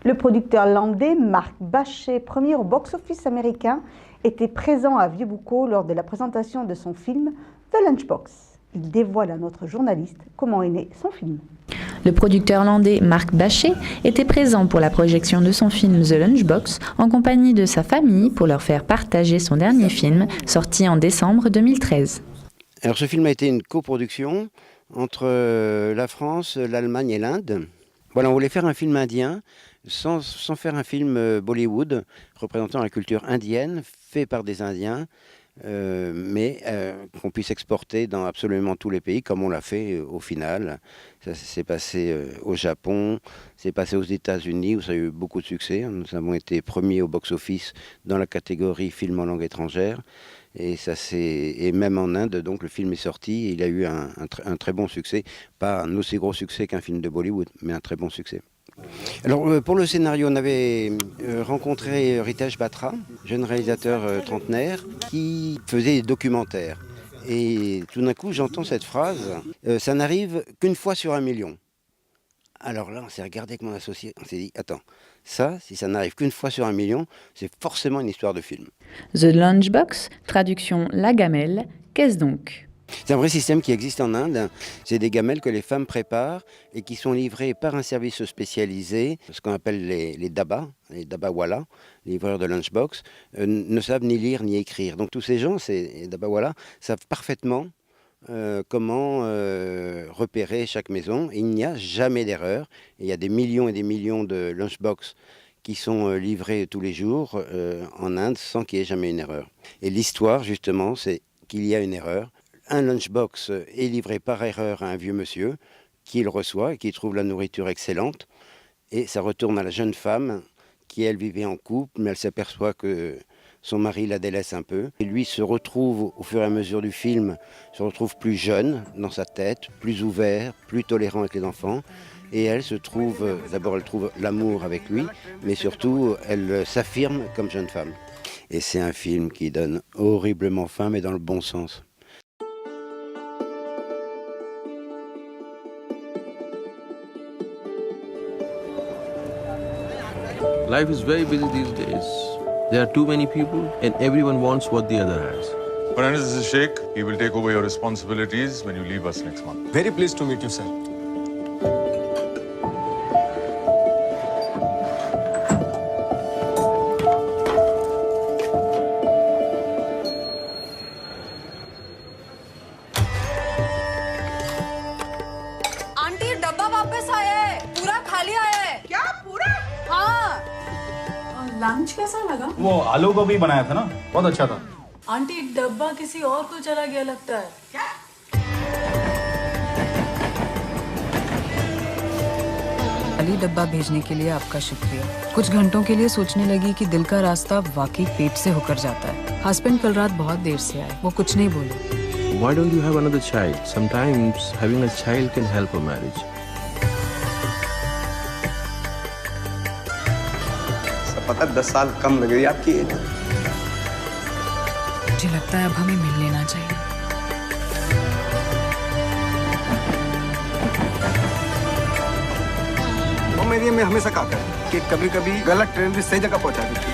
Le producteur landais Marc Bachet, premier au box-office américain, était présent à Vieux-Boucau lors de la présentation de son film The Lunchbox. Il dévoile à notre journaliste comment est né son film. Le producteur landais Marc Bachet était présent pour la projection de son film The Lunchbox en compagnie de sa famille pour leur faire partager son dernier film sorti en décembre 2013. Alors ce film a été une coproduction entre la France, l'Allemagne et l'Inde. Voilà, on voulait faire un film indien sans faire un film Bollywood représentant la culture indienne, fait par des Indiens, mais qu'on puisse exporter dans absolument tous les pays, comme on l'a fait au final. Ça s'est passé au Japon, c'est passé aux États-Unis, où ça a eu beaucoup de succès. Nous avons été premiers au box-office dans la catégorie film en langue étrangère. Et même en Inde, donc le film est sorti, il a eu un très bon succès. Pas un aussi gros succès qu'un film de Bollywood, mais un très bon succès. Alors pour le scénario, on avait rencontré Ritesh Batra, jeune réalisateur trentenaire, qui faisait des documentaires. Et tout d'un coup, j'entends cette phrase, ça n'arrive qu'une fois sur 1 million. Alors là, on s'est regardé avec mon associé, on s'est dit, attends, ça, si ça n'arrive qu'une fois sur 1 million, c'est forcément une histoire de film. The Lunchbox, traduction la gamelle, qu'est-ce donc ? C'est un vrai système qui existe en Inde. C'est des gamelles que les femmes préparent et qui sont livrées par un service spécialisé, ce qu'on appelle les dabawala, les livreurs de lunchbox, ne savent ni lire ni écrire. Donc tous ces gens, ces dabawala, savent parfaitement comment repérer chaque maison. Et il n'y a jamais d'erreur. Il y a des millions et des millions de lunchbox qui sont livrés tous les jours en Inde sans qu'il y ait jamais une erreur. Et l'histoire, justement, c'est qu'il y a une erreur. Un lunchbox est livré par erreur à un vieux monsieur qui le reçoit et qui trouve la nourriture excellente. Et ça retourne à la jeune femme qui, elle, vivait en couple, mais elle s'aperçoit que son mari la délaisse un peu. Et lui se retrouve, au fur et à mesure du film, se retrouve plus jeune dans sa tête, plus ouvert, plus tolérant avec les enfants. Et elle se trouve, d'abord elle trouve l'amour avec lui, mais surtout elle s'affirme comme jeune femme. Et c'est un film qui donne horriblement faim, mais dans le bon sens. Life is very busy these days. There are too many people and everyone wants what the other has. Fernandez is a sheikh. He will take over your responsibilities when you leave us next month. Very pleased to meet you, sir. Aunty डब्बा वापस आया है, पूरा खाली आया है। क्या पूरा? हाँ। लंच कैसा लगा? वो आलू गोभी बनाया था ना, बहुत अच्छा था। आंटी डब्बा किसी और को चला गया लगता है। क्या? खाली डब्बा भेजने के लिए आपका शुक्रिया। कुछ घंटों के लिए सोचने लगी कि दिल का रास्ता वाकई पेट से होकर जाता है। हस्बैंड कल रात बहुत देर से आए, वो कुछ नहीं बोले। Why don't you have another child? Sometimes having a child can help a marriage. सब पता 10 साल कम लग रही है आपकी एज। मुझे लगता है अब हमें मिल लेना चाहिए। वो मेरी अम्मी हमेशा कहा करती कि कभी-कभी गलत ट्रेन भी सही जगह पहुंचा देती है।